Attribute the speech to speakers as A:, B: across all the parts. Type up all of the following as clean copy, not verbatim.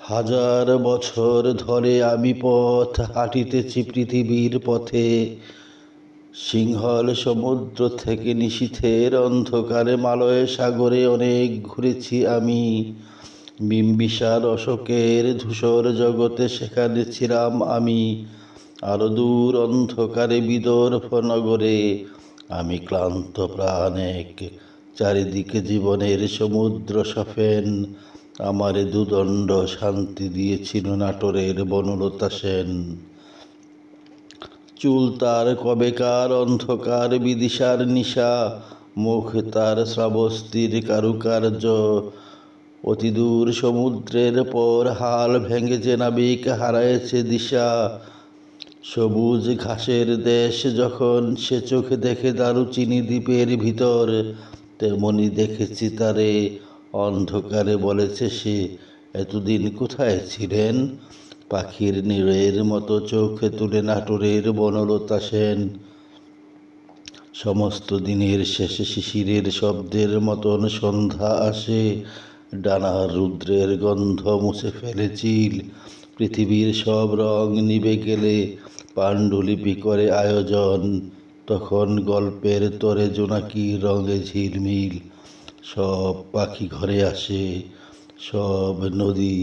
A: হাজার বছর ধরে আমি পথ হাঁটিতেছি পৃথিবীর পথে। সিংহল সমুদ্র থেকে নিশীথের অন্ধকারে মালয় সাগরে অনেক ঘুরেছি আমি। বিম্বিসার অশোকের ধূসর জগতে সেখানে ছিলাম আমি। আরো দূর অন্ধকারে বিদর্ভ নগরে আমি ক্লান্ত প্রাণেক, চারিদিকে জীবনের সমুদ্র সফেন। আমারে দুদণ্ড শান্তি দিয়েছিল নাটোরের বনলতা সেন। চুল তার কবেকার অন্ধকার বিদিশার নিশা, মুখ তার শ্রাবস্তির কারুকার্য। অতিদূর সমুদ্রের পর হাল ভেঙে যে নাবিক হারায়েছে দিশা। সবুজ ঘাসের দেশ যখন সে চোখে দেখে দারুচিনি দ্বীপের ভিতর, তেমনি দেখেছি তারে অন্ধকারে বলেছে সে, এতদিন কোথায় ছিলেন? পাখির নীড়ের মতো চোখ তুলে নাটোরের বনলতা সেন। সমস্ত দিনের শেষে শিশিরের শব্দের মতন সন্ধ্যা আসে, ডানার রুদ্রের গন্ধ মুছে ফেলে চিল। পৃথিবীর সব রং নিভে গেলে পাণ্ডুলিপি করে আয়োজন, তখন গল্পের তরে জোনাকির রঙে ঝিলমিল। সব পাখি ঘরে আসে, সব নদী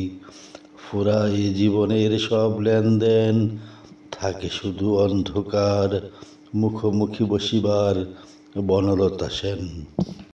A: ফুরায় জীবনের সব লেনদেন, থাকে শুধু অন্ধকার মুখোমুখি বসিবার বনলতা সেন।